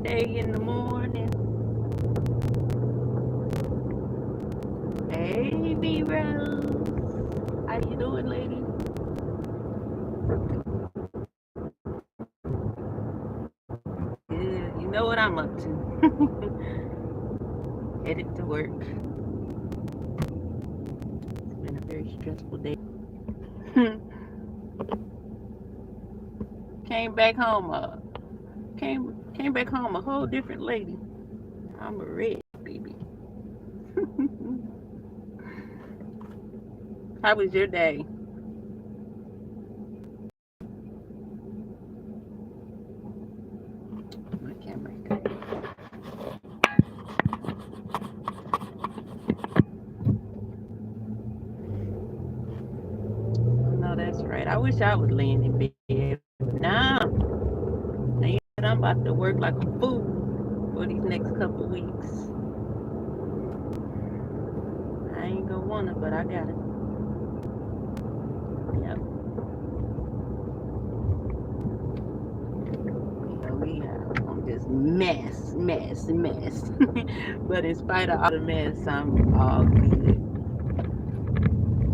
Friday in the morning. Hey, B Rose. How you doing, lady? Good. You know what I'm up to. Headed to work. It's been a very stressful day. came back home. Came back home a whole different lady. I'm a red baby. How was your day? My camera. No, that's right. I wish I was laying in bed. But now I'm about to work like a fool for these next couple weeks. I ain't gonna want it, but I got it. Yep. Here we are. I'm just mess. But in spite of all the mess, I'm all good.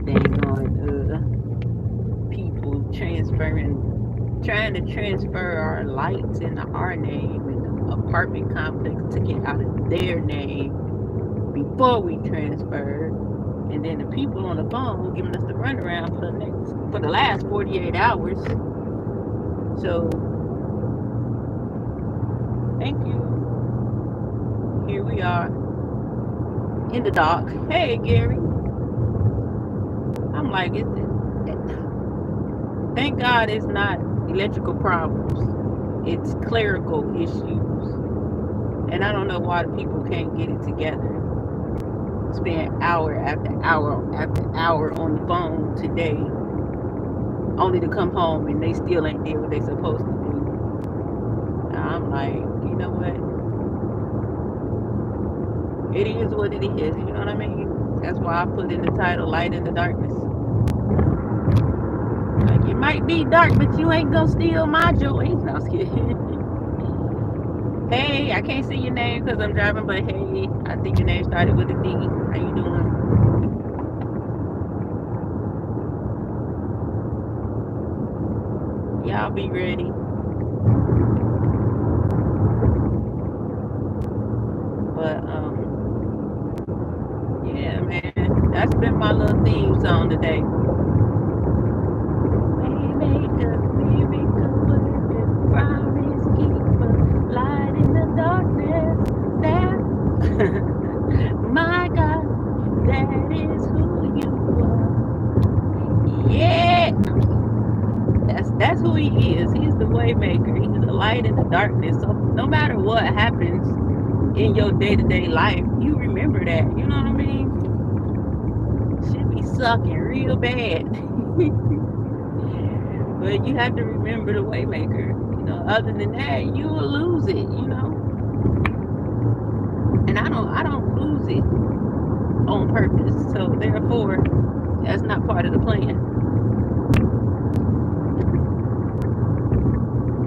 Dang on people trying to transfer our lights into our name and the apartment complex took it out of their name before we transferred. And then the people on the phone giving us the runaround for the last 48 hours. So thank you. Here we are in the dark. Hey, Gary. I'm like, thank God it's not electrical problems. It's clerical issues. And I don't know why the people can't get it together. Spend hour after hour on the phone today, only to come home and they still ain't did what they supposed to do. I'm like, you know what? It is what it is. You know what I mean? That's why I put in the title, Light in the Darkness. Like, it might be dark, but you ain't gonna steal my joy. No, I was kidding. Hey, I can't see your name because I'm driving, but hey, I think your name started with a D. How you doing? Y'all be ready. But yeah, man, that's been my little theme song today. Waymaker, miracle worker, promise keeper, light in the darkness. My God, that is who you are. Yeah, that's who he is. He's the waymaker. He's the light in the darkness. So no matter what happens in your day-to-day life, you remember that. You know what I mean? Should be sucking real bad. But you have to remember the waymaker. You know, other than that, you will lose it, you know. And I don't lose it on purpose. So therefore, that's not part of the plan.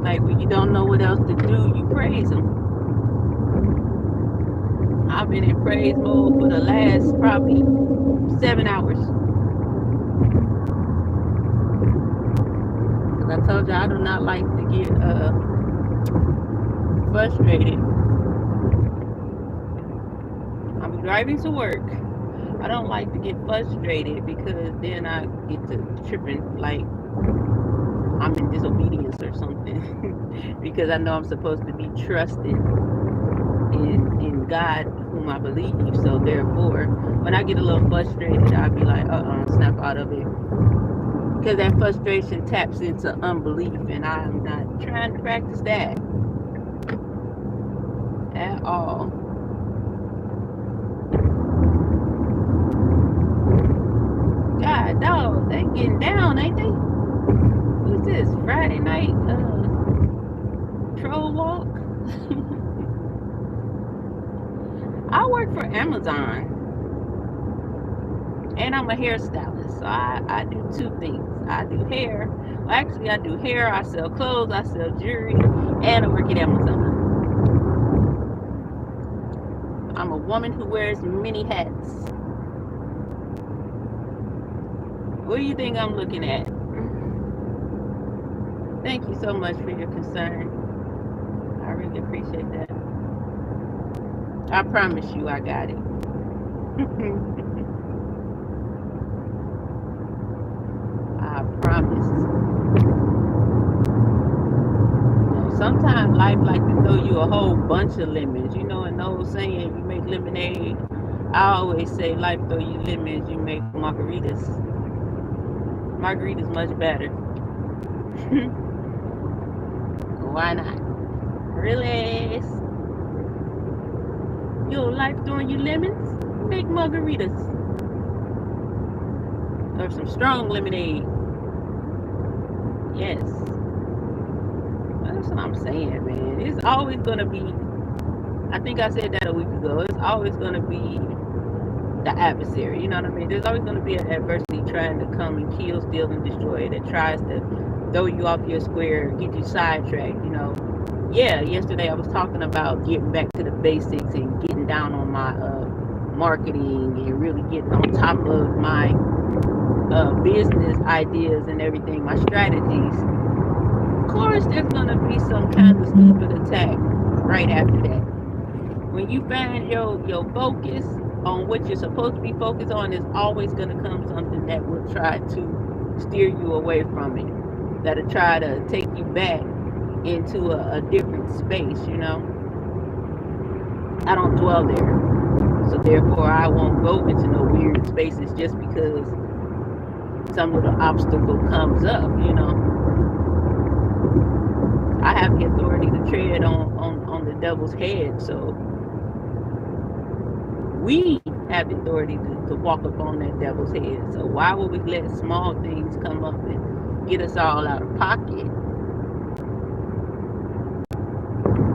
Like when you don't know what else to do, you praise him. I've been in praise mode for the last probably 7 hours. Because I told you I do not like to get frustrated. I'm driving to work. I don't like to get frustrated because then I get to tripping like I'm in disobedience or something. Because I know I'm supposed to be trusting in God whom I believe. So therefore, when I get a little frustrated, I'll be like, snap out of it. Because that frustration taps into unbelief, and I'm not trying to practice that at all. God, dog, they getting down, ain't they? Who's this? Friday night troll walk? I work for Amazon. And I'm a hairstylist. So I do two things. I do hair. Well, actually, I do hair. I sell clothes. I sell jewelry. And I work at Amazon. woman who wears many hats. What do you think I'm looking at? Thank you so much for your concern. I really appreciate that. I promise you I got it. I promise. Sometimes life like to throw you a whole bunch of lemons. You know, an old saying, you make lemonade. I always say life throw you lemons, you make margaritas. Margaritas much better. Why not? Really? Your life throwing you lemons? Make margaritas. Or some strong lemonade. Yes. That's what I'm saying, man. It's always going to be, I think I said that a week ago, it's always going to be the adversary. You know what I mean? There's always going to be an adversity trying to come and kill, steal, and destroy that tries to throw you off your square, get you sidetracked, you know. Yeah, yesterday I was talking about getting back to the basics and getting down on my marketing and really getting on top of my business ideas and everything, my strategies. Of course, there's going to be some kind of stupid attack right after that. When you find your focus on what you're supposed to be focused on, there's always going to come something that will try to steer you away from it, that'll try to take you back into a different space, you know. I don't dwell there, so therefore I won't go into no weird spaces just because some little obstacle comes up, you know. I have the authority to tread on the devil's head, so we have the authority to walk up on that devil's head. So why would we let small things come up and get us all out of pocket?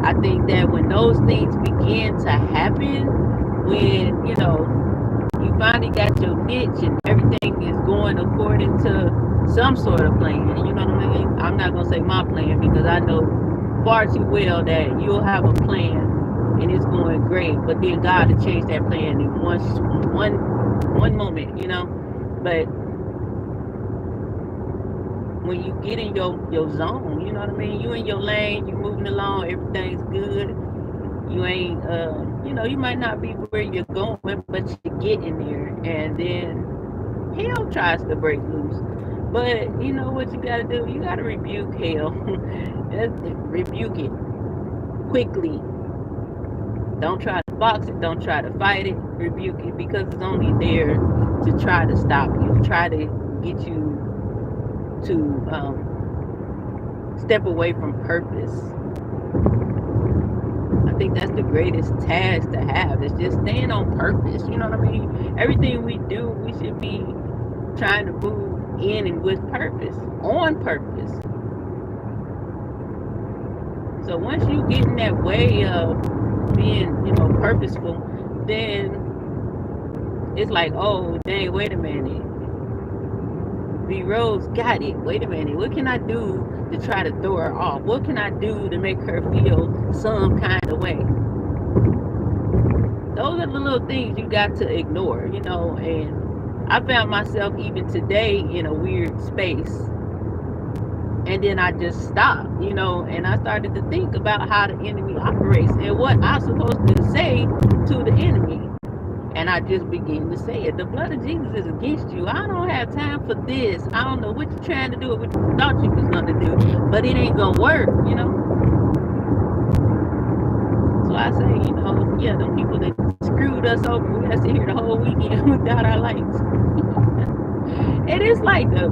I think that when those things begin to happen, when, you know, you finally got your niche and everything is going according to some sort of plan, you know what I mean? I'm not going to say my plan because I know far too well that you'll have a plan and it's going great, but then God will change that plan in one moment, you know? But when you get in your zone, you know what I mean? You in your lane, you moving along, everything's good. You ain't, you know, you might not be where you're going, but you get in there, and then hell tries to break loose. But you know what you got to do? You got to rebuke hell. Rebuke it quickly. Don't try to box it. Don't try to fight it. Rebuke it, because it's only there to try to stop you, try to get you to step away from purpose. I think that's the greatest task to have, is just staying on purpose. You know what I mean? Everything we do, we should be trying to move in and with purpose, on purpose. So once you get in that way of being, you know, purposeful, then it's like, oh, dang, wait a minute. B Rose got it. Wait a minute. What can I do to try to throw her off? What can I do to make her feel some kind of way? Those are the little things you got to ignore, you know. And I found myself even today in a weird space. And then I just stopped, you know, and I started to think about how the enemy operates and what I'm supposed to say to the enemy. And I just began to say it. The blood of Jesus is against you. I don't have time for this. I don't know what you're trying to do or what you thought you was going to do. But it ain't going to work, you know. So I say, you know, yeah, them people that screwed us over, we had to sit here the whole weekend without our lights. It is like the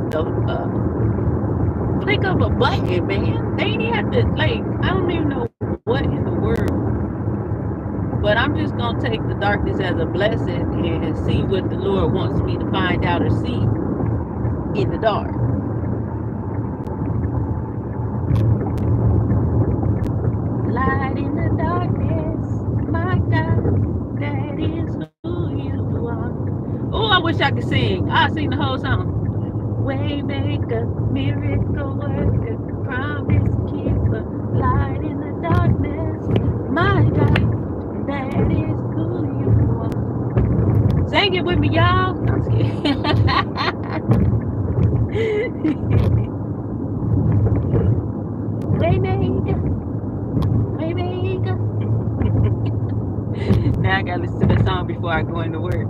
flick of a button, man. They ain't have to, like, I don't even know what in the world. But I'm just going to take the darkness as a blessing and see what the Lord wants me to find out or see in the dark. Light in the darkness, my God, that is who you are. Oh, I wish I could sing. I'll sing the whole song. Waymaker, miracle worker, promise keeper, light in the darkness, my God. That is who you Sing it with me, y'all. No, I'm just kidding. Waymaker, Waymaker. Now I gotta listen to the song before I go into work,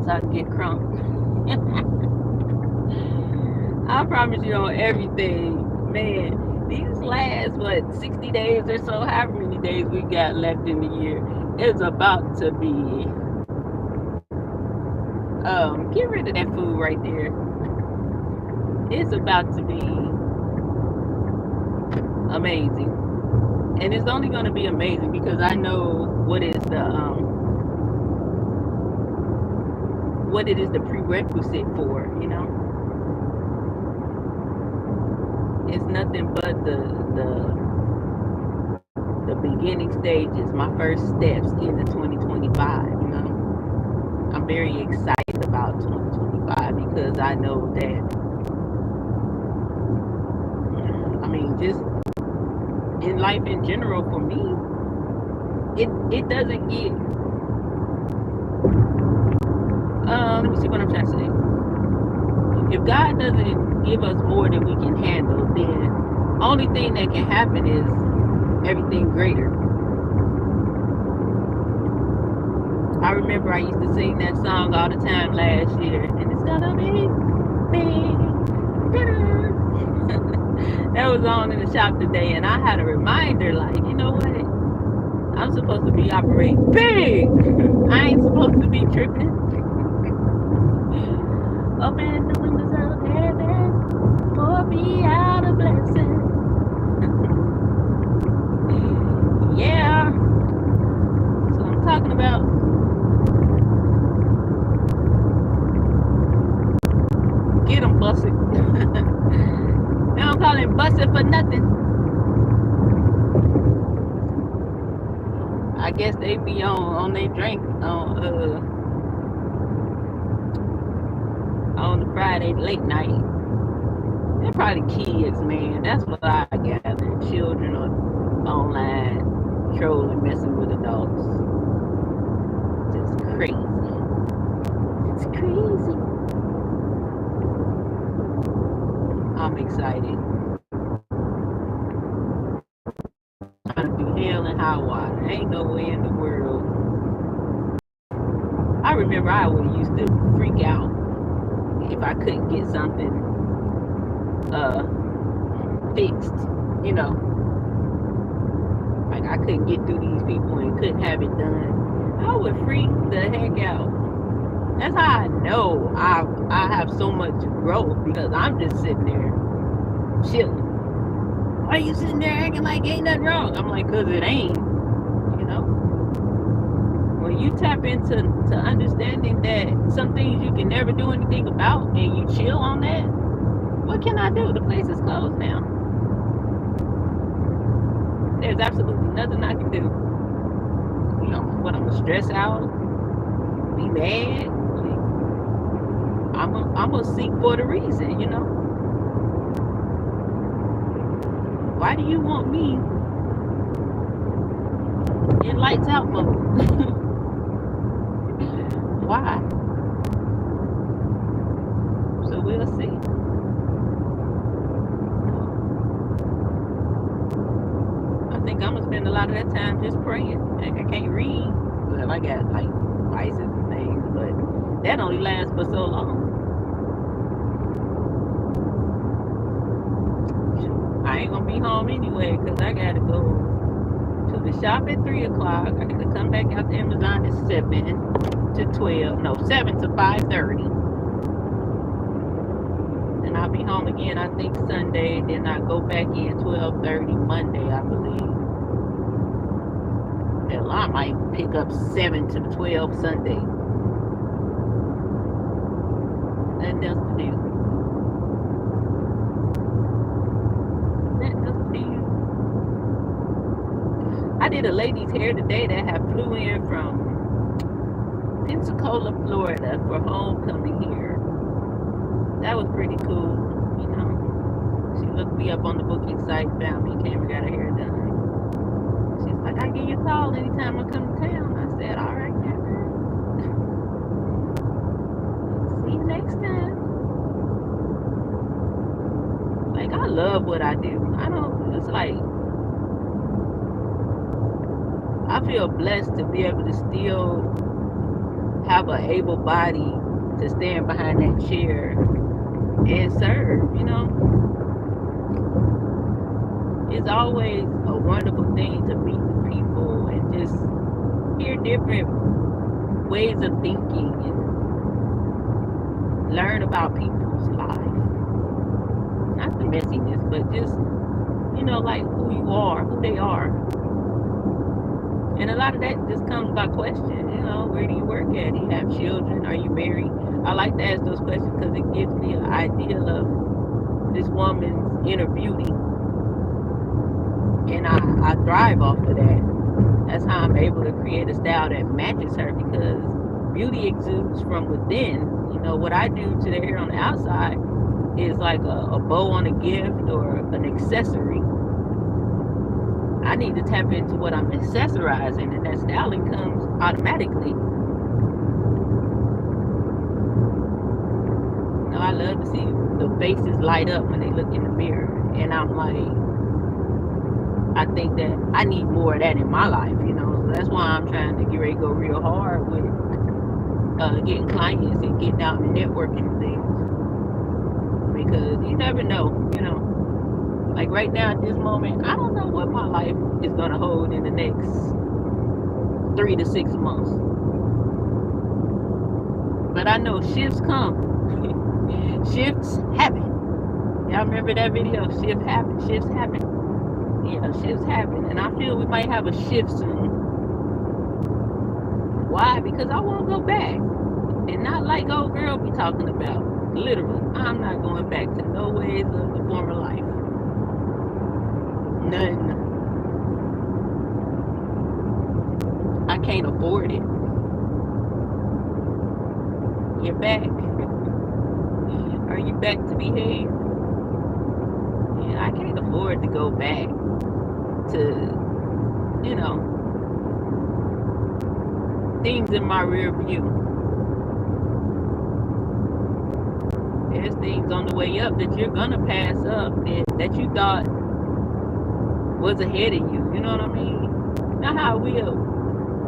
so I can get crunk. I promise you on everything, man. These last 60 days or so, however many days we got left in the year, it's about to be. Get rid of that food right there. It's about to be amazing, and it's only going to be amazing because I know what it is the prerequisite for. You know, it's nothing but the beginning stages, my first steps into 2025. You know, I'm very excited about 2025 because I know that. I mean, just in life in general, for me, it doesn't get. Let me see what I'm trying to say. If God doesn't give us more than we can handle, then only thing that can happen is everything greater. I remember I used to sing that song all the time last year, and it's gonna be big. That was on in the shop today, and I had a reminder, like, you know what? I'm supposed to be operating big. I ain't supposed to be tripping. Open the windows of heaven, pour me out a blessing. Yeah, that's what I'm talking about. Get them busted. They don't call him busted for nothing. I guess they be on their drink on the Friday late night. They're probably kids, man. That's what I gather. Children are online trolling, messing with adults. Just crazy. It's crazy. I'm excited. Trying to do hell and high water. Ain't no way in the world. I remember I would used to freak out if I couldn't get something fixed, you know. Like I couldn't get through these people and couldn't have it done. I would freak the heck out. That's how I know I have so much growth, because I'm just sitting there chilling. Why are you sitting there acting like ain't nothing wrong? I'm like, cause it ain't, you know. When you tap into understanding that some things you can never do anything about, and you chill on that, what can I do? The place is closed now. There's absolutely nothing I can do. You know what? I'm gonna stress out, be mad. I'm gonna seek for the reason. You know, why do you want me in lights out mode? Why? So we'll see. I think I'm gonna spend a lot of that time just praying. Like I can't read. Well, I got like vices and things, but that only lasts for so long. I ain't gonna be home anyway, because I gotta go to the shop at 3 o'clock. I gotta come back out to Amazon at 7 to 12. No, 7 to 5:30. And I'll be home again, I think, Sunday. Then I go back in 12:30 Monday, I believe. Hell, I might pick up 7 to 12 Sunday. Nothing else to do. Nothing else to do. I did a lady's hair today that had flew in from Pensacola, Florida for homecoming here. That was pretty cool, you know. She looked me up on the booking site, found me, came and got her hair done. She's like, I give you a call anytime I come to town. I said, all right, now. love what I do. It's like, I feel blessed to be able to still have an able body to stand behind that chair and serve, It's always a wonderful thing to meet the people and just hear different ways of thinking and learn about people's life. Not the messiness, but just, like who you are, who they are. And a lot of that just comes by question, where do you work at? Do you have children? Are you married? I like to ask those questions because it gives me an idea of this woman's inner beauty. And I thrive off of that. That's how I'm able to create a style that matches her, because beauty exudes from within. What I do to the hair on the outside is like a bow on a gift or an accessory. I need to tap into what I'm accessorizing, and that styling comes automatically. I love to see the faces light up when they look in the mirror, and I'm like, I think that I need more of that in my life, So that's why I'm trying to get ready to go real hard with getting clients and getting out and networking and things, because you never know, Like right now at this moment, I don't know what my life is gonna hold in the next 3 to 6 months, but I know shifts come. Shifts happen. Y'all remember that video? Shifts happen. Yeah, shifts happen. And I feel we might have a shift soon. Why? Because I won't go back. And not like old girl be talking about. Literally, I'm not going back to no ways of the former life. None. I can't afford it. You're back. Are you back to behave? Yeah, I can't afford to go back to, things in my rear view. There's things on the way up that you're gonna pass up that you thought was ahead of you. You know what I mean? Not how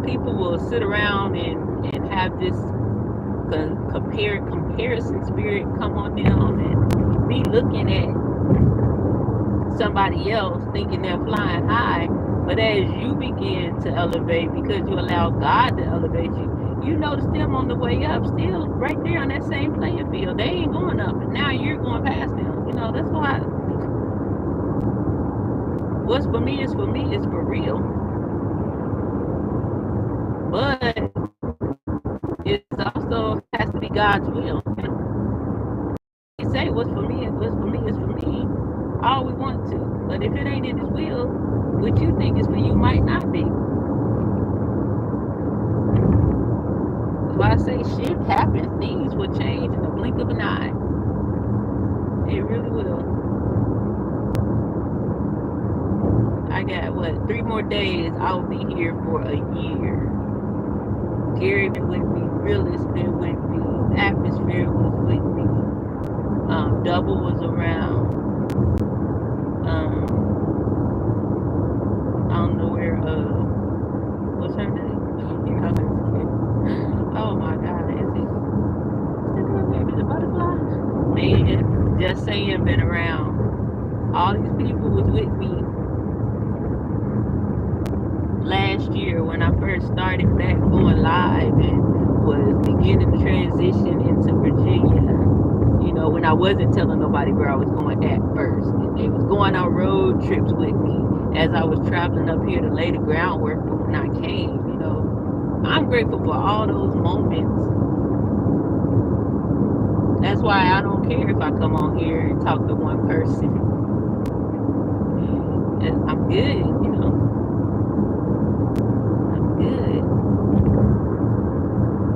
people will sit around and have this comparison spirit come on them and be looking at somebody else thinking they're flying high. But as you begin to elevate, because you allow God to elevate you, you notice them on the way up, still right there on that same playing field. They ain't going up, and now you're going past them. That's why what's for me is for me, is for real. But it also has to be God's will. You say what's for me is for me, all we want to. But if it ain't in His will, what you think is for you might not be. So I say shit happens, things will change in the blink of an eye. It really will. I got 3 more days, I'll be here for a year. Gary been with me, Realist been with me, Atmosphere was with me, Double was around. I don't know where, what's her name? Oh my God, is it the butterfly? Man, Just Saying been around. All these people was with me last year when I first started back going live and was beginning to transition into Virginia. When I wasn't telling nobody where I was going at first. And they was going on road trips with me as I was traveling up here to lay the groundwork for when I came. I'm grateful for all those moments. That's why I don't care if I come on here and talk to one person. I'm good, I'm good.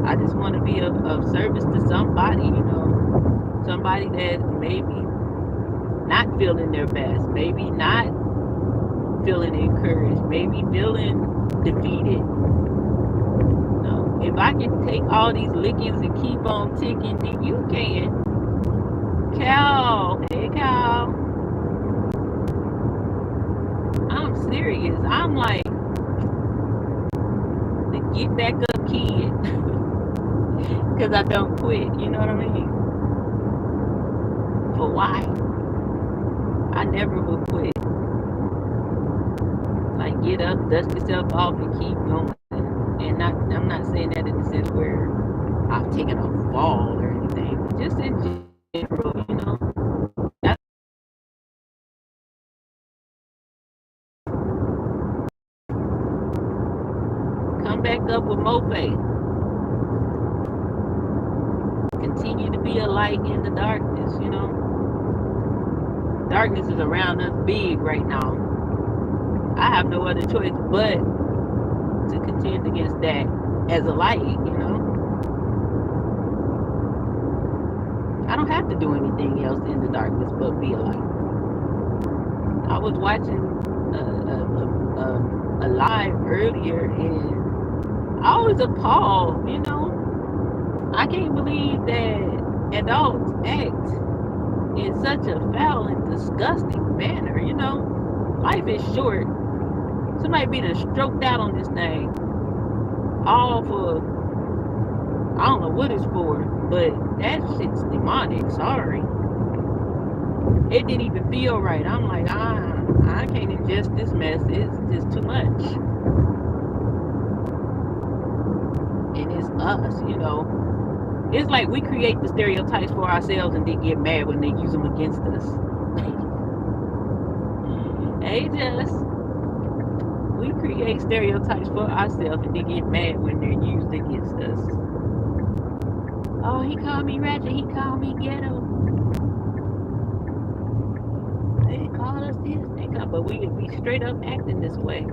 I just want to be of service to somebody, somebody that maybe not feeling their best, maybe not feeling encouraged, maybe feeling defeated. If I can take all these lickings and keep on ticking, then you can. Cal, hey Cal. serious. I'm like the get back up kid because I don't quit. You know what I mean? For why? I never will quit. Like get up, dust yourself off, and keep going. And not, I'm not saying that in the sense where I've taken a fall or anything, but just in general, you know. That's come back up with more faith. Continue to be a light in the darkness, you know. Darkness is around us big right now. I have no other choice but to contend against that as a light, you know. I don't have to do anything else in the darkness but be a light. I was watching a live earlier and I was appalled, you know. I can't believe that adults act in such a foul and disgusting manner, you know. Life is short. Somebody be done stroked out on this thing. All for, I don't know what it's for, but that shit's demonic. Sorry. It didn't even feel right. I'm like, I can't ingest this mess. It's just too much. And it's us, you know. It's like we create the stereotypes for ourselves and then get mad when they use them against us. Hey, just we create stereotypes for ourselves and then get mad when they're used against us. Oh, he called me ratchet. He called me ghetto. They call us this. They call, but we straight up acting this way.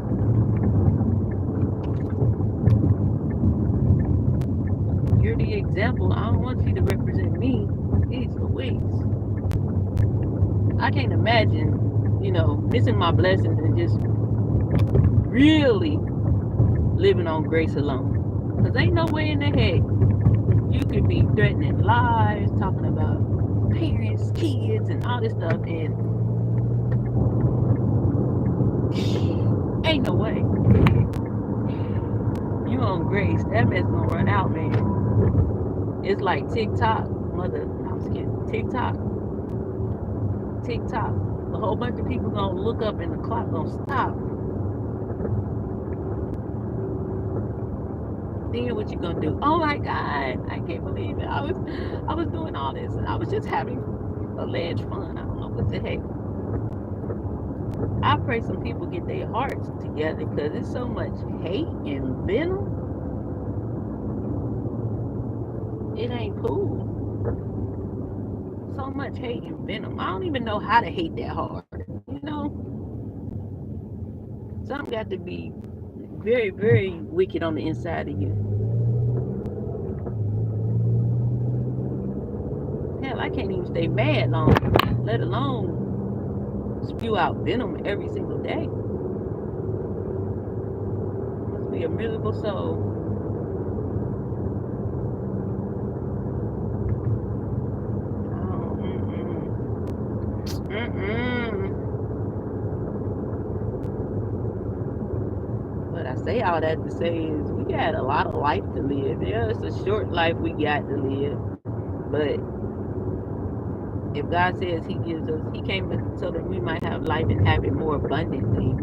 You're the example. I don't want you to represent me. Jeez Louise. I can't imagine, you know, missing my blessings and just really living on grace alone. Because ain't no way in the heck you could be threatening lives, talking about parents, kids, and all this stuff, and ain't no way. You on grace. That mess gonna run out, man. It's like TikTok, mother. I'm scared. TikTok. A whole bunch of people gonna look up and the clock gonna stop. Then what you gonna do? Oh my God, I can't believe it. I was doing all this and I was just having alleged fun. I don't know what the heck. I pray some people get their hearts together because there's so much hate and venom. It ain't cool. So much hate and venom. I don't even know how to hate that hard. You know? Something got to be very, very wicked on the inside of you. Hell, I can't even stay mad long, let alone spew out venom every single day. Must be a miserable soul. But I say all that to say is we got a lot of life to live. Yeah, it's a short life we got to live. But if God says He gives us, He came so that we might have life and have it more abundantly.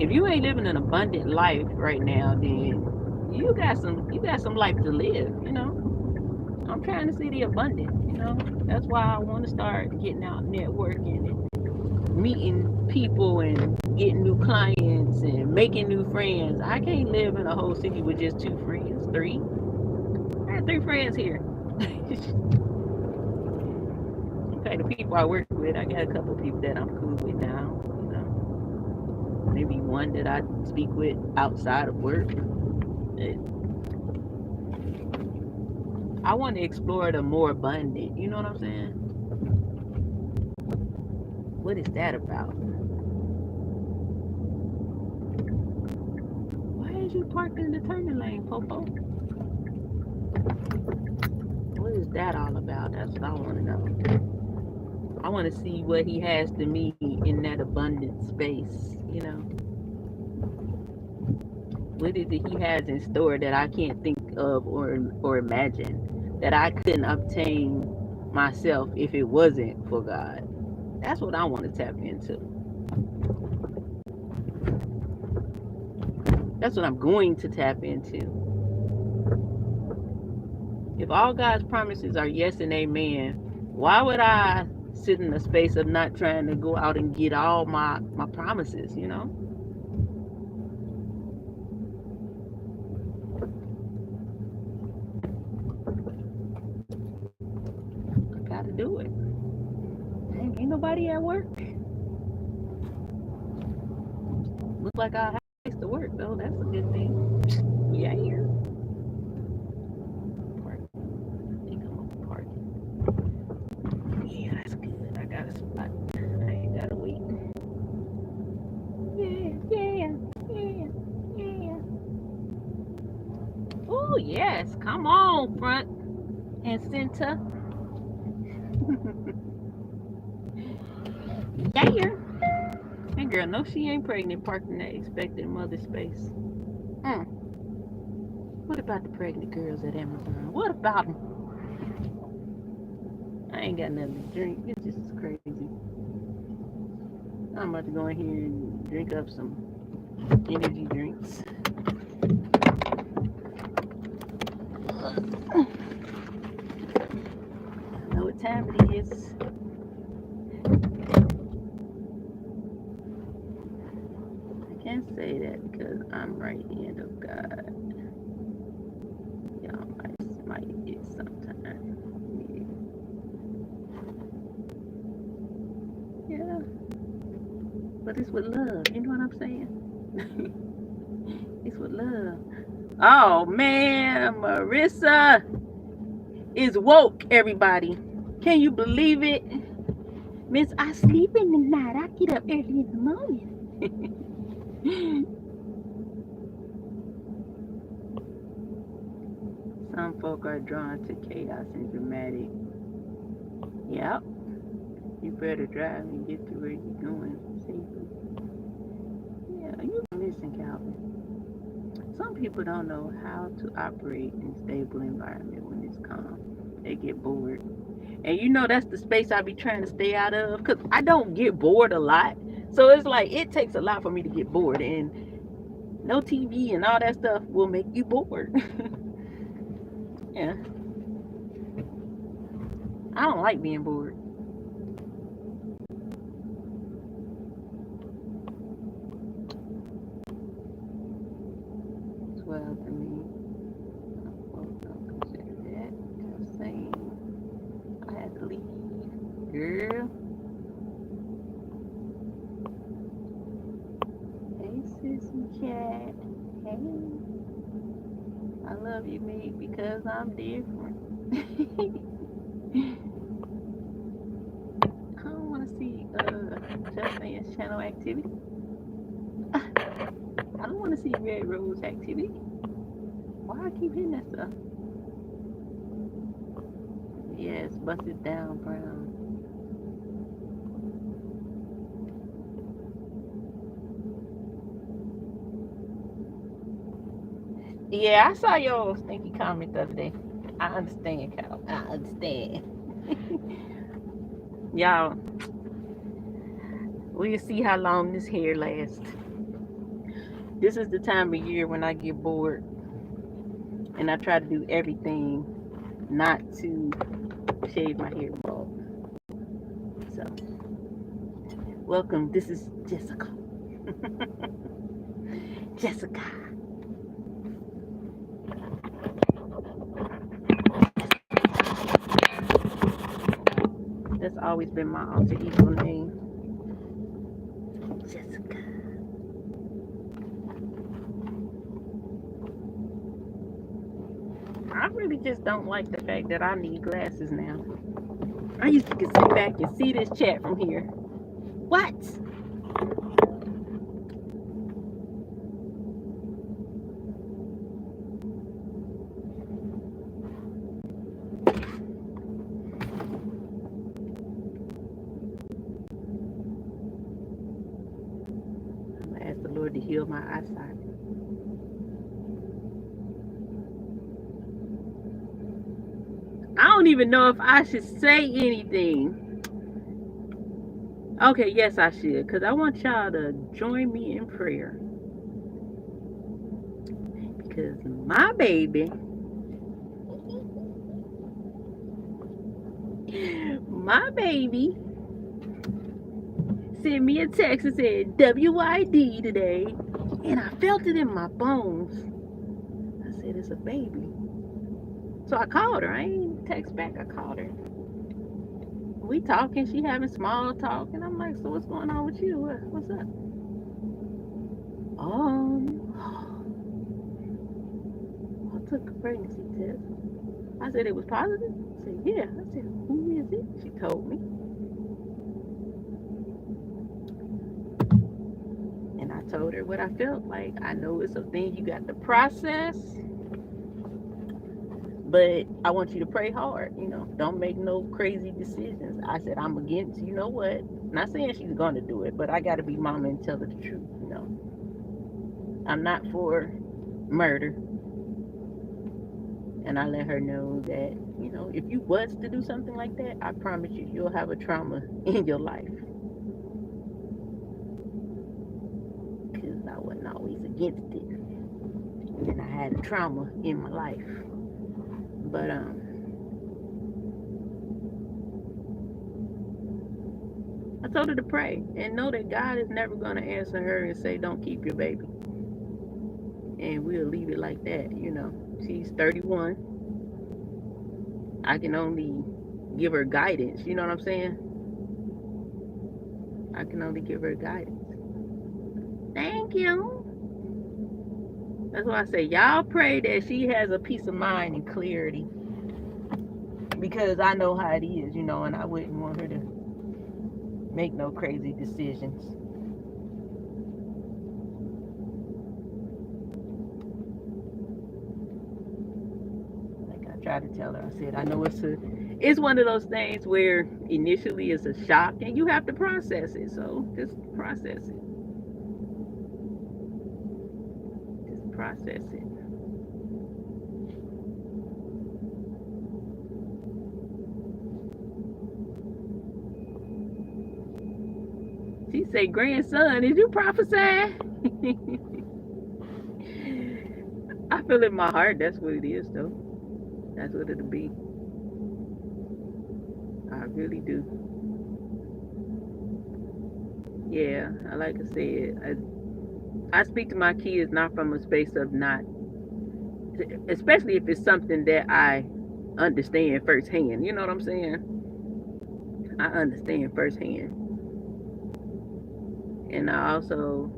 If you ain't living an abundant life right now, then you got some life to live, you know. I'm trying to see the abundant, you know. That's why I want to start getting out networking and meeting people and getting new clients and making new friends. I can't live in a whole city with just 2 friends, 3. I have 3 friends here. Okay, the people I work with, I got a couple of people that I'm cool with now, you know. Maybe one that I speak with outside of work. I want to explore the more abundant, you know what I'm saying? What is that about? Why is you parked in the turning lane, Popo? What is that all about? That's what I want to know. I want to see what he has to me in that abundant space, you know. What is it He has in store that I can't think of or imagine, that I couldn't obtain myself if it wasn't for God? That's what I want to tap into. That's what I'm going to tap into. If all God's promises are yes and amen, why would I sit in a space of not trying to go out and get all my promises, you know? I gotta do it. Ain't nobody at work. Look like I have a place to work though. That's a good thing. Yeah, here. Park. I think I'm gonna park. Yeah, that's good. I got a spot. I ain't gotta wait. Yeah, yeah, yeah, yeah. Oh yes, come on, front and center. Yeah. That girl, no, she ain't pregnant, parked in that expected mother space. Mm. What about the pregnant girls at Amazon? What about them? I ain't got nothing to drink. It's just crazy. I'm about to go in here and drink up some energy drinks. I know what time it is. I can't say that because I'm right hand of God. Y'all might get sometime. Yeah, but it's with love. You know what I'm saying? It's with love. Oh man, Marissa is woke, everybody. Can you believe it? Miss, I sleep in the night. I get up early in the morning. Some folk are drawn to chaos and dramatic. Yep. You better drive and get to where you're going safely. Yeah, you listen, Calvin. Some people don't know how to operate in a stable environment when it's calm. They get bored. And you know that's the space I be trying to stay out of because I don't get bored a lot. So it's like it takes a lot for me to get bored, and no TV and all that stuff will make you bored. Yeah, I don't like being bored. 12 to me. Don't consider that. Just saying. I had to leave. Girl. Hey, sissy cat. Hey. I love you, Meek, because I'm different. I don't want to see Just Saying's channel activity. I don't want to see Red Rose activity. Why I keep hitting that stuff? Yes, bust it down, Brown. Yeah, I saw your stinky comment the other day. I understand, Cal. I understand. Y'all, we'll see how long this hair lasts. This is the time of year when I get bored and I try to do everything not to shave my hair bald. So, welcome. This is Jessica. Jessica. That's always been my alter ego name. Jessica. I really just don't like the fact that I need glasses now. I used to sit back and see this chat from here. What? I'm gonna ask the Lord to heal my eyesight. I don't even know if I should say anything. Okay, yes, I should, because I want y'all to join me in prayer. Because my baby, sent me a text and said WID today, and I felt it in my bones. I said, it's a baby. So I called her. I ain't text back. I called her. We talking. She having small talk, and I'm like, so what's going on with you? What's up? I took a pregnancy test. I said it was positive. I said, yeah. I said, who is it? She told me. And I told her what I felt like. I know it's a thing you got to process, but I want you to pray hard. Don't make no crazy decisions. I said, I'm against, you know what? Not saying she's going to do it, but I got to be mama and tell her the truth. I'm not for murder. And I let her know that, if you was to do something like that, I promise you'll have a trauma in your life. Because I wasn't always against it. And I had a trauma in my life. But, I told her to pray and know that God is never going to answer her and say, don't keep your baby. And we'll leave it like that. She's 31. I can only give her guidance. You know what I'm saying? I can only give her guidance. Thank you. That's why I say, y'all pray that she has a peace of mind and clarity. Because I know how it is, and I wouldn't want her to make no crazy decisions. Like I tried to tell her, I said, I know it's one of those things where initially it's a shock and you have to process it. So just process it. Just process it. She say, grandson, did you prophesy? I feel in my heart that's what it is, though. That's what it'll be. I really do. Yeah, like I said, I speak to my kids not from a space of not, especially if it's something that I understand firsthand. You know what I'm saying? I understand firsthand. And I also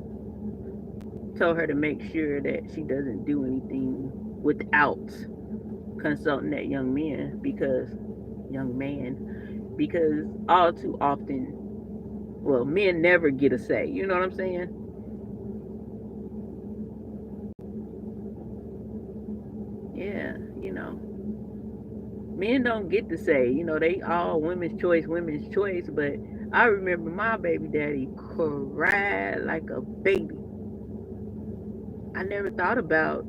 told her to make sure that she doesn't do anything without consulting that young man because all too often, well, men never get a say. You know what I'm saying? Yeah, men don't get to say, they all women's choice, but I remember my baby daddy cried like a baby. I never thought about,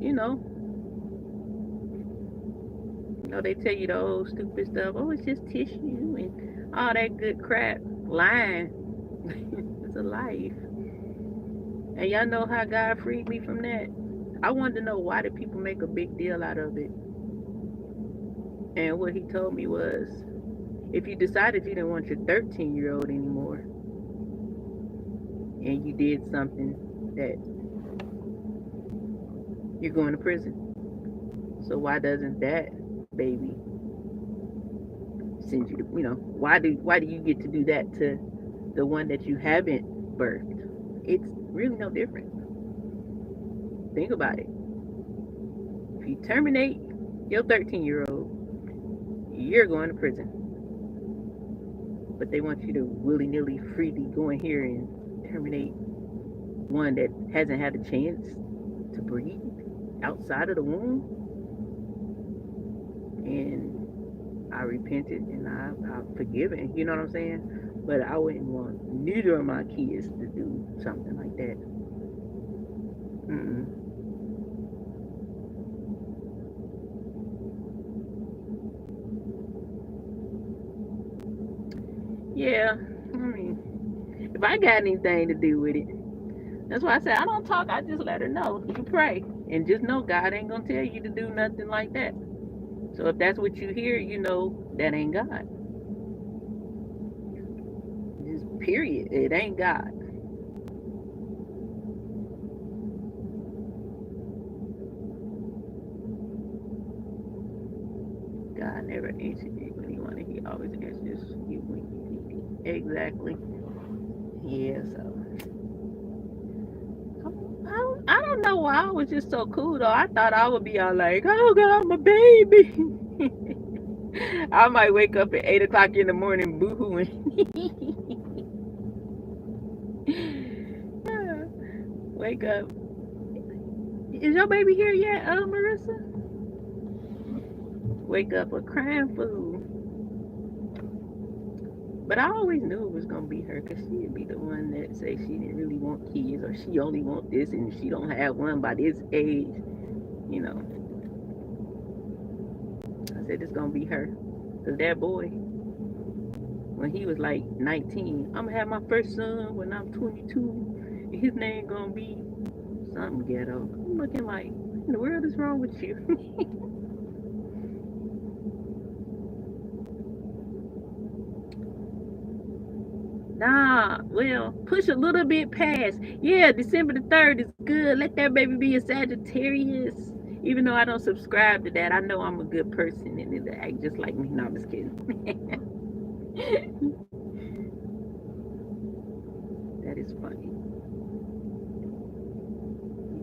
they tell you the old stupid stuff. Oh, it's just tissue and all that good crap. Lying. It's a life. And y'all know how God freed me from that. I wanted to know, why did people make a big deal out of it? And what he told me was, if you decided you didn't want your 13-year-old anymore, and you did something, that you're going to prison. So why doesn't that baby send you to, why do you get to do that to the one that you haven't birthed? It's really no different. Think about it. If you terminate your 13-year-old, you're going to prison. But they want you to willy-nilly, freely go in here and terminate one that hasn't had a chance to breathe outside of the womb. And I repented and I've forgiven. You know what I'm saying? But I wouldn't want neither of my kids to do something like that. Mm-mm. Yeah, I mean, if I got anything to do with it, that's why I said I don't talk. I just let her know. You pray and just know God ain't gonna tell you to do nothing like that. So if that's what you hear, you know that ain't God. Just period. It ain't God. God never answered you when He wanted. He always answers you when you need it. Exactly. Yeah. So I don't know why I was just so cool though. I thought I would be all like, oh God, my baby. I might wake up at 8 o'clock in the morning boohooing. Wake up. Is your baby here yet, Marissa? Wake up a crying fool. But I always knew it was gonna be her, cause she'd be the one that say she didn't really want kids, or she only want this, and she don't have one by this age. You know, I said it's gonna be her, cause that boy, when he was like 19, I'm gonna have my first son when I'm 22, and his name gonna be something ghetto. I'm looking like, what in the world is wrong with you? Nah, well, push a little bit past. Yeah, December the 3rd is good. Let that baby be a Sagittarius. Even though I don't subscribe to that, I know I'm a good person and it'll act just like me. No, I'm just kidding. That is funny.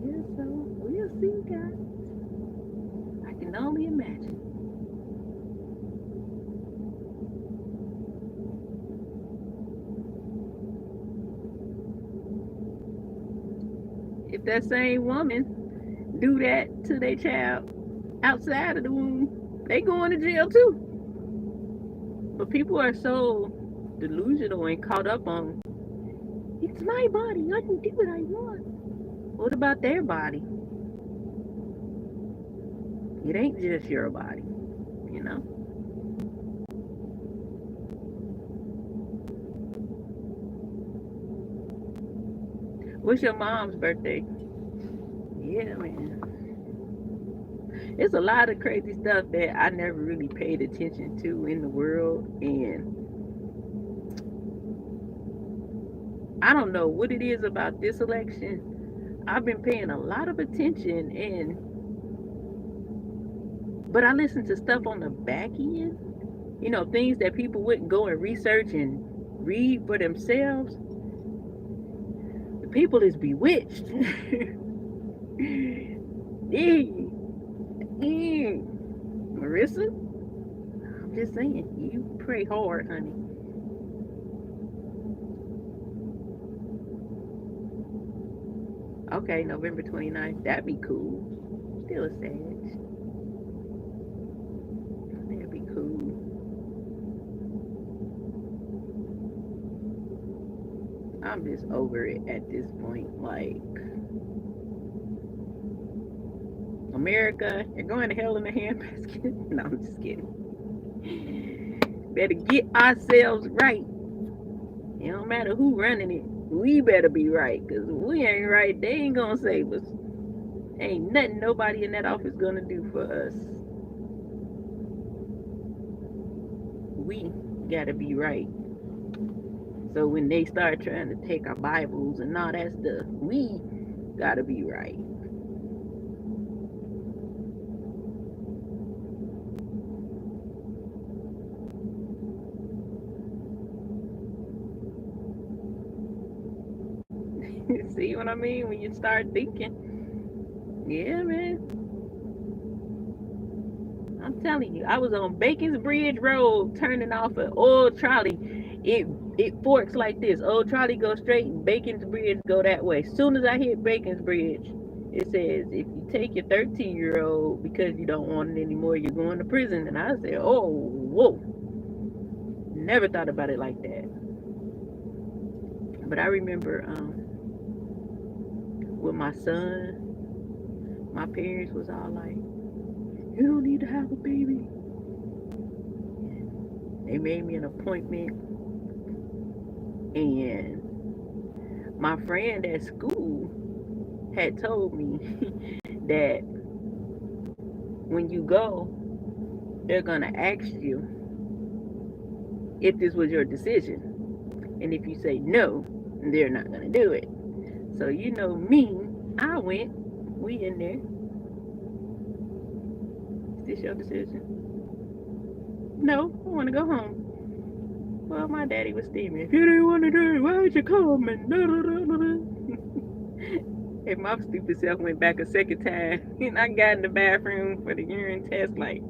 Yeah, so we'll see, guys. I can only imagine. If that same woman do that to their child outside of the womb, they going to jail too. But people are so delusional and caught up on it's my body. I can do what I want. What about their body? It ain't just your body, you know? What's your mom's birthday? Yeah, man. It's a lot of crazy stuff that I never really paid attention to in the world. And I don't know what it is about this election. I've been paying a lot of attention but I listen to stuff on the back end. Things that people wouldn't go and research and read for themselves. The people is bewitched. Yeah. Yeah. Marissa, I'm just saying, you pray hard, honey. Okay, November 29th. That'd be cool. Still a Sag. That'd be cool. I'm just over it at this point. Like, America, you're going to hell in a handbasket. No, I'm just kidding. Better get ourselves right. It don't matter who running it. We better be right. Because if we ain't right, they ain't going to save us. Ain't nothing nobody in that office going to do for us. We got to be right. So when they start trying to take our Bibles and all that stuff, we got to be right. See what I mean? When you start thinking, yeah, man. I'm telling you, I was on Bacon's Bridge Road turning off an old trolley. It forks like this. Old trolley goes straight, and Bacon's Bridge go that way. As soon as I hit Bacon's Bridge, it says if you take your 13-year-old because you don't want it anymore, you're going to prison. And I said, oh, whoa, never thought about it like that. But I remember with my son, my parents was all like, you don't need to have a baby. They made me an appointment And my friend at school had told me that when you go, they're going to ask you if this was your decision. And if you say no, they're not going to do it. So, you know me, I went. We in there. Is this your decision? No, I want to go home. Well, my daddy was steaming. If you didn't want to do it, why would you come? And da, da, da, da, da. And my stupid self went back a second time. And I got in the bathroom for the urine test, like,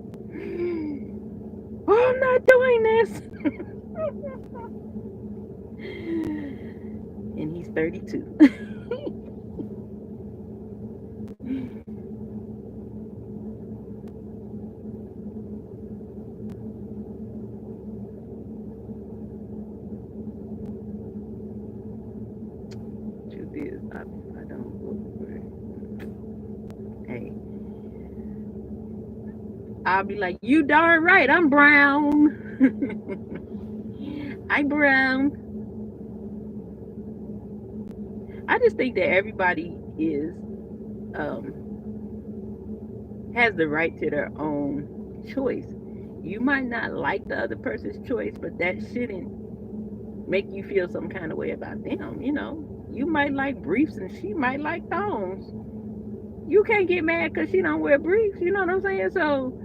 oh, I'm not doing this. And he's 32. Truth is, I don't vote for it. Hey, I'll be like, you darn right, I'm brown. I'm brown. I just think that everybody is um, has the right to their own choice. You might not like the other person's choice, but that shouldn't make you feel some kind of way about them. You know, you might like briefs and she might like thongs. You can't get mad because she don't wear briefs. You know what I'm saying? So,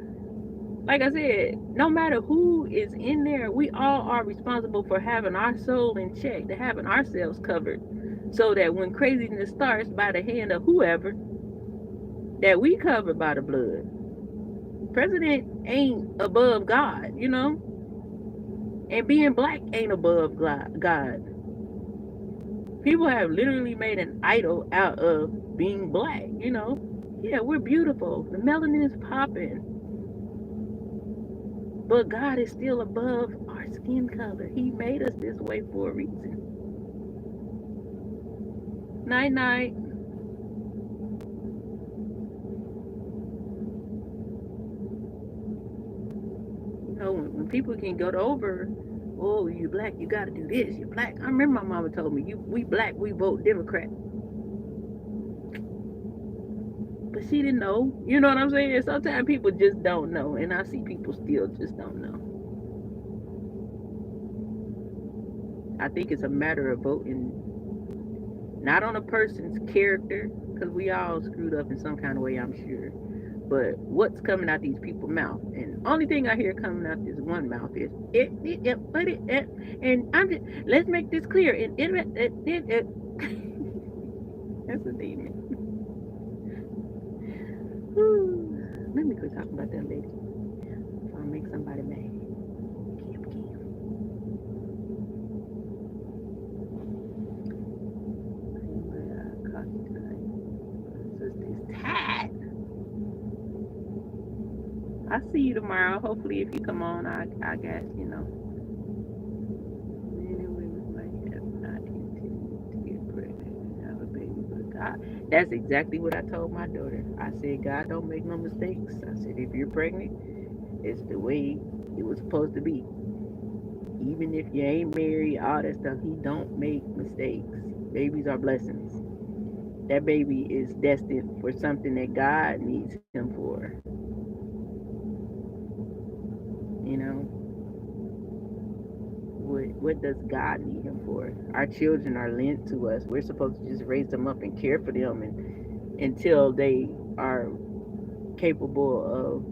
like I said, no matter who is in there, we all are responsible for having our soul in check, to having ourselves covered, so that when craziness starts by the hand of whoever, that we covered by the blood. President ain't above God, you know, and being black ain't above God. People have literally made an idol out of being black, you know. Yeah, we're beautiful. The melanin is popping. But God is still above our skin color. He made us this way for a reason. Night night. You know, when people can go over, oh, you black, you gotta do this. You black. I remember my mama told me, we black, we vote Democrat. But she didn't know. You know what I'm saying? Sometimes people just don't know. And I see people still just don't know. I think it's a matter of voting not on a person's character, because we all screwed up in some kind of way, I'm sure. But what's coming out these people's mouth? And only thing I hear coming out this one mouth is and I'm just, let's make this clear. That's a demon. Let me quit talking about that lady. If I make somebody mad. Kim, Kim. Sister's tired. I'll see you tomorrow. Hopefully, if you come on, I guess, you know. Men and women might have not intended to get pregnant and have a baby, but God. That's exactly what I told my daughter. I said, God don't make no mistakes. I said, if you're pregnant, it's the way it was supposed to be. Even if you ain't married, all that stuff, He don't make mistakes. Babies are blessings. That baby is destined for something that God needs him for. You know, what does God need him for? Our children are lent to us. We're supposed to just raise them up and care for them and until they are capable of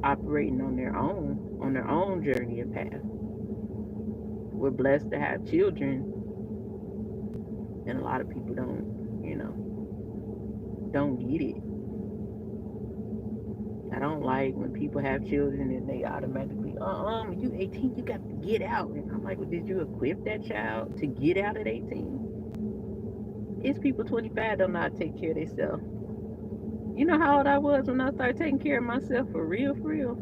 operating on their own journey and path. We're blessed to have children, and a lot of people don't, you know, don't get it. I don't like when people have children and they automatically, when you 18, you got to get out. And I'm like, well, did you equip that child to get out at 18? It's people 25 don't know how to take care of themselves. You know how old I was when I started taking care of myself for real, for real?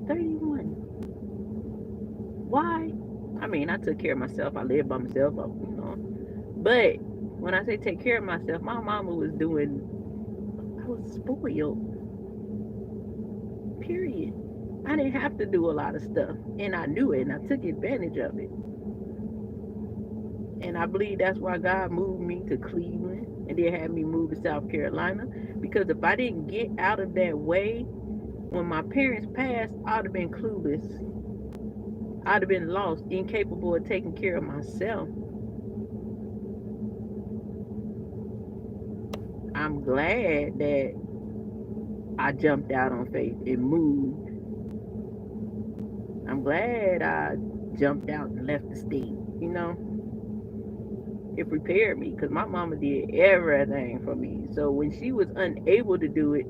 31. Why? I mean, I took care of myself. I lived by myself, you know. But when I say take care of myself, my mama was doing, I was spoiled. Period. I didn't have to do a lot of stuff, and I knew it, and I took advantage of it. And I believe that's why God moved me to Cleveland and then had me move to South Carolina. Because if I didn't get out of that way, when my parents passed, I'd have been clueless. I'd have been lost, incapable of taking care of myself. I'm glad that I jumped out on faith and moved. I'm glad I jumped out and left the state. You know, it prepared me because my mama did everything for me. So when she was unable to do it,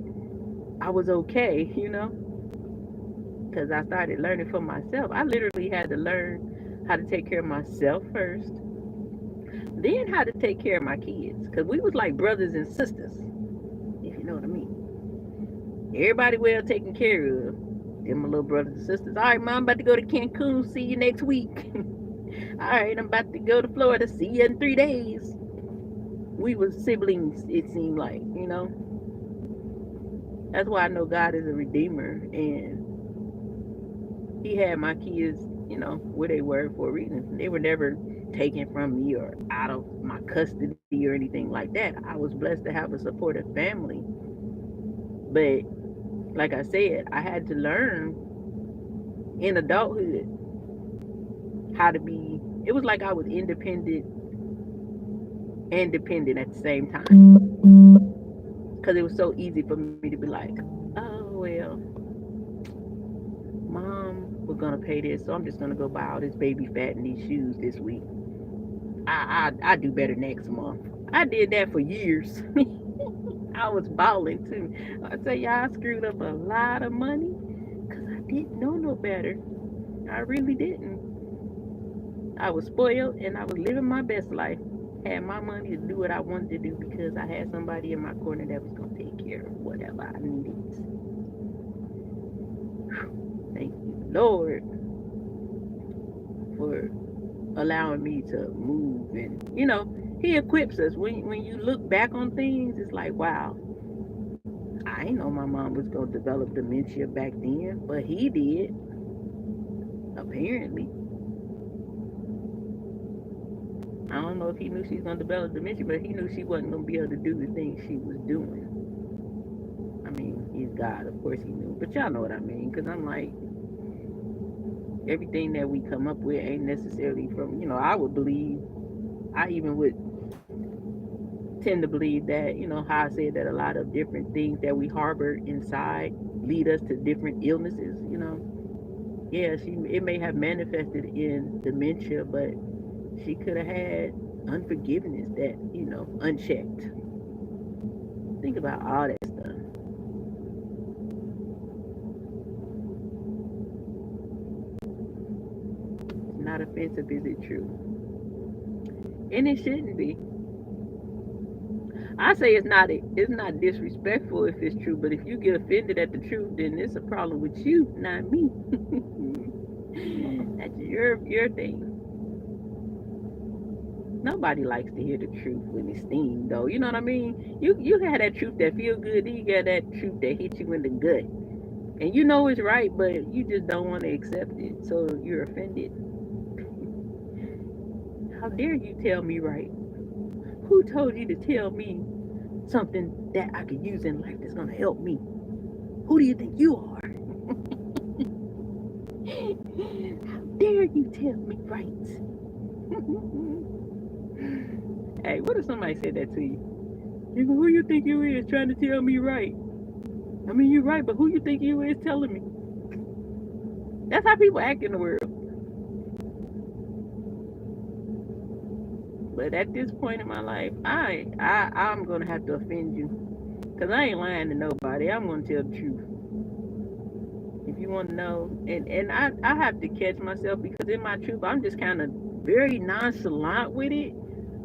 I was okay, because I started learning for myself. I literally had to learn how to take care of myself first, then how to take care of my kids. Because we was like brothers and sisters, if you know what I mean. Everybody well taken care of. Them my little brothers and sisters. All right, Mom, I'm about to go to Cancun. See you next week. All right, I'm about to go to Florida. See you in 3 days. We was siblings, it seemed like. That's why I know God is a redeemer. And he had my kids, where they were for a reason. They were never taken from me or out of my custody or anything like that. I was blessed to have a supportive family. But like I said, I had to learn in adulthood how to be. It was like I was independent and dependent at the same time. Because it was so easy for me to be like, oh, well, Mom, we're going to pay this. So I'm just going to go buy all this baby fat and these shoes this week. I do better next month. I did that for years. I was balling too. I tell y'all, I screwed up a lot of money because I didn't know no better. I really didn't. I was spoiled and I was living my best life. Had my money to do what I wanted to do because I had somebody in my corner that was going to take care of whatever I needed. Thank you, Lord, for allowing me to move. And he equips us. When you look back on things, it's like, wow, I ain't know my mom was gonna develop dementia back then, but he did, apparently. I don't know if he knew she was gonna develop dementia, but he knew she wasn't gonna be able to do the things she was doing. I mean, he's God, of course he knew, but y'all know what I mean. Because I'm like, everything that we come up with ain't necessarily from. I would believe. I even would tend to believe that, how I said that a lot of different things that we harbor inside lead us to different illnesses. Yeah, it may have manifested in dementia, but she could have had unforgiveness that, unchecked. Think about all that stuff. It's not offensive, is it true? And it shouldn't be. I say it's not disrespectful if it's true, but if you get offended at the truth, then it's a problem with you, not me. That's your thing. Nobody likes to hear the truth when it's steamed, though. You know what I mean? You had that truth that feel good, then you got that truth that hits you in the gut, and you know it's right, but you just don't want to accept it, so you're offended. How dare you tell me right? Who told you to tell me something that I could use in life that's gonna help me? Who do you think you are? How dare you tell me right? Hey, what if somebody said that to you? You go, who you think you is trying to tell me right? I mean, you're right, but who you think you is telling me? That's how people act in the world. But at this point in my life, I'm gonna have to offend you, cause I ain't lying to nobody. I'm gonna tell the truth. If you want to know, and I have to catch myself because in my truth, I'm just kind of very nonchalant with it.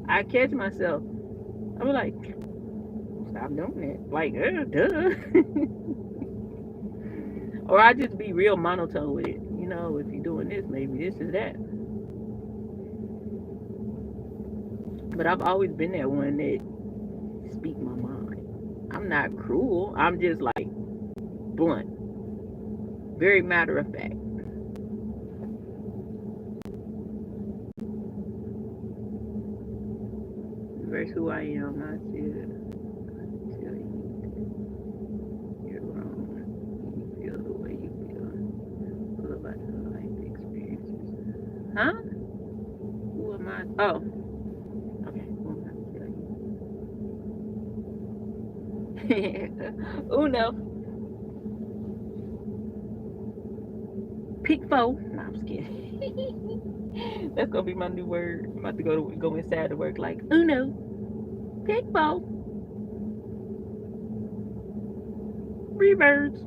I catch myself. I'm like, stop doing that. Like, duh. Or I just be real monotone with it. If you're doing this, maybe this is that. But I've always been that one that speak my mind. I'm not cruel. I'm just like blunt, very matter of fact. first who I am, I should tell you you're wrong. You feel the way you feel. Full about your life experiences. Huh? Who am I? Oh, okay. Who am I to tell you? Uno. Pick four. No, I'm just kidding. That's gonna be my new word. I'm about to go inside to work like Uno. Pick four. Three birds.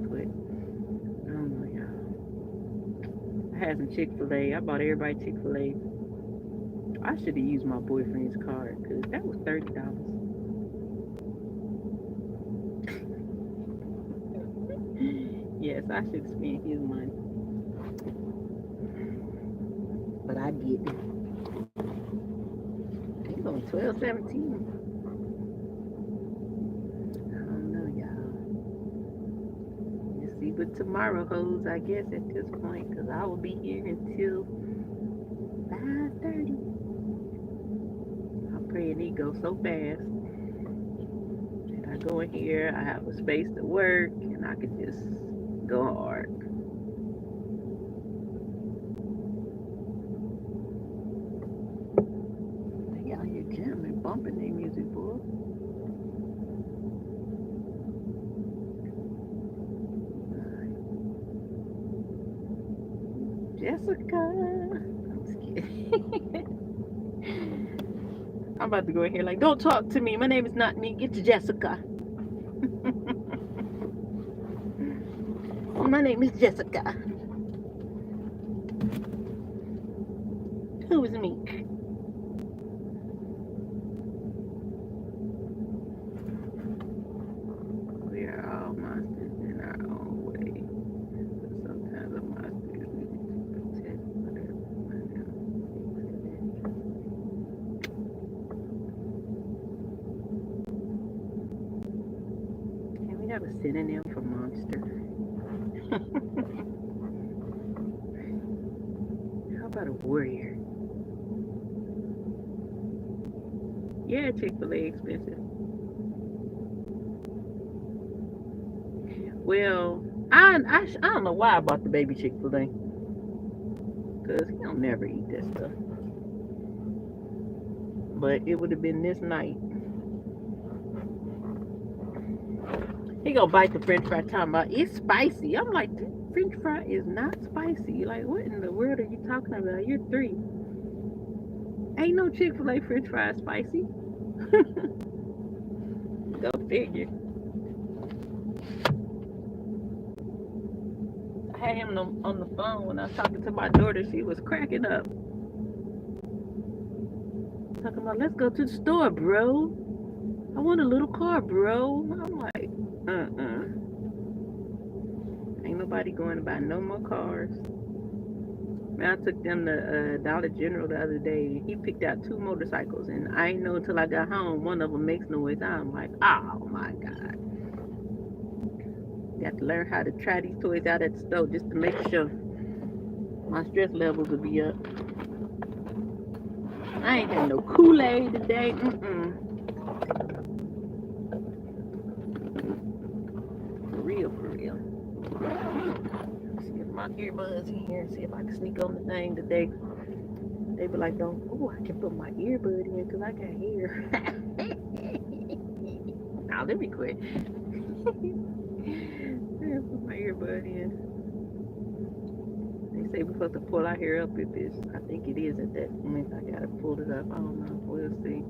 Quit. I don't know, y'all. I had some Chick-fil-A. I bought everybody Chick-fil-A. I should have used my boyfriend's card because that was $30. Yes, I should have spent his money. But I didn't. He's on 12.17. I don't know, y'all. We'll see what tomorrow holds, I guess, at this point, because I will be here until 5:30. I'm praying he goes so fast. And I go in here, I have a space to work, and I can just go hard. They out here jamming, bumping their music, boy. Jessica. I'm just kidding. I'm about to go in here like, don't talk to me. My name is not me. Get to Jessica. My name is Jessica. Who is MEEK? We are all monsters in our own way. But sometimes the monsters we need to protect whatever. Can we have a synonym for monster? How about a warrior? Yeah, Chick-fil-A expensive. Well, I don't know why I bought the baby Chick-fil-A. Because he don't never eat that stuff. But it would have been this night. He gonna bite the french fry talking about it's spicy. I'm like, this french fry is not spicy. Like, what in the world are you talking about? You're 3. Ain't no Chick-fil-A french fry spicy. Go figure. I had him on the phone when I was talking to my daughter. She was cracking up. Talking about, let's go to the store, bro. I want a little car, bro. I'm like, ain't nobody going to buy no more cars. Man, I took them to Dollar General the other day. He picked out 2 motorcycles, and I ain't know until I got home one of them makes noise. I'm like, oh my God. Got to learn how to try these toys out at the store just to make sure my stress levels will be up. I ain't had no Kool-Aid today. For real, for real. Let's get my earbuds in here and see if I can sneak on the thing today. They be like, don't, oh, I can put my earbud in because I got hair. Now, let me quit. Put my earbud in. They say we're supposed to pull our hair up if it's, I think it is at that moment. I gotta pull it up. I don't know. We'll see.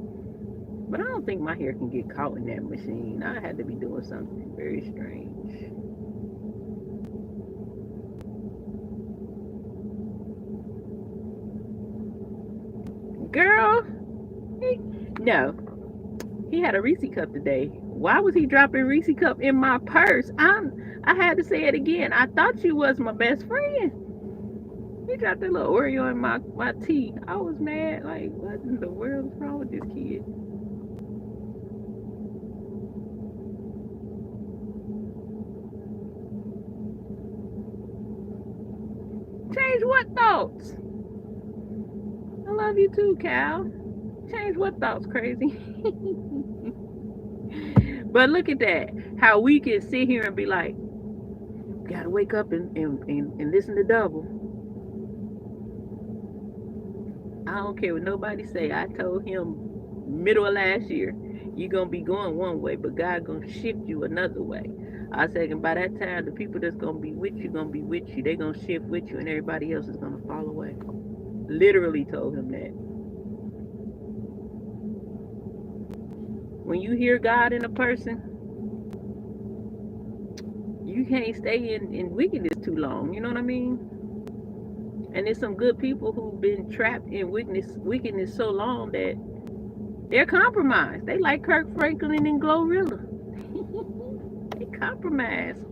But I don't think my hair can get caught in that machine. I had to be doing something very strange. Girl, no. He had a Reese cup today. Why was he dropping Reese cup in my purse? I had to say it again. I thought you was my best friend. He dropped that little Oreo in my tea. I was mad. Like, what in the world is wrong with this kid? Change what thoughts? I love you too, Cal. Change what thoughts, crazy? But look at that. How we can sit here and be like, gotta wake up and listen to double. I don't care what nobody say. I told him middle of last year, you're gonna be going one way, but God gonna shift you another way. I said, and by that time, the people that's gonna be with you gonna be with you. They gonna shift with you, and everybody else is gonna fall away. Literally told him that. When you hear God in a person, you can't stay in wickedness too long. You know what I mean? And there's some good people who've been trapped in wickedness so long that they're compromised. They like Kirk Franklin and Glorilla. They compromised.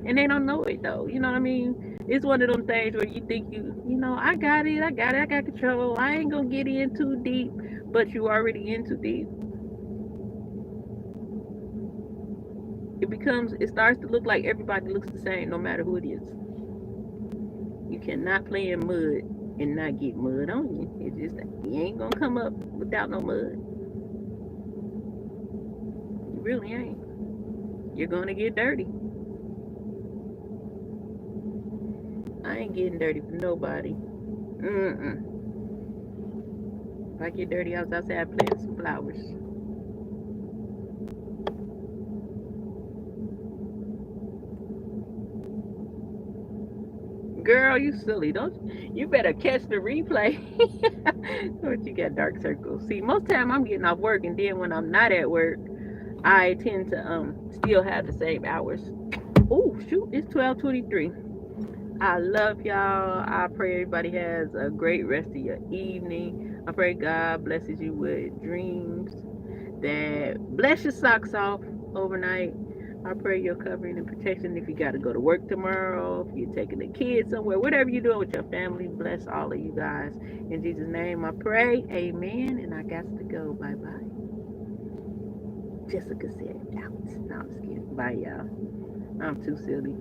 And they don't know it though. You know what I mean? It's one of them things where you think I got it, I got control. I ain't gonna get in too deep, but you already in too deep. It starts to look like everybody looks the same no matter who it is. You cannot play in mud and not get mud on you. It's just you ain't gonna come up without no mud. You really ain't. You're gonna get dirty. I ain't getting dirty for nobody. Mm-mm. If I get dirty, I was outside planting some flowers. Girl, you silly. Don't you better catch the replay. What you got dark circles. See, most time I'm getting off work and then when I'm not at work, I tend to still have the same hours. Oh shoot, it's 12:23. I love y'all. I pray everybody has a great rest of your evening. I pray God blesses you with dreams that bless your socks off overnight. I pray your covering and protection if you got to go to work tomorrow, if you're taking the kids somewhere, whatever you're doing with your family, bless all of you guys. In Jesus' name I pray, amen, and I got to go. Bye-bye. Jessica said out. No, I'm just kidding. Bye, y'all. I'm too silly.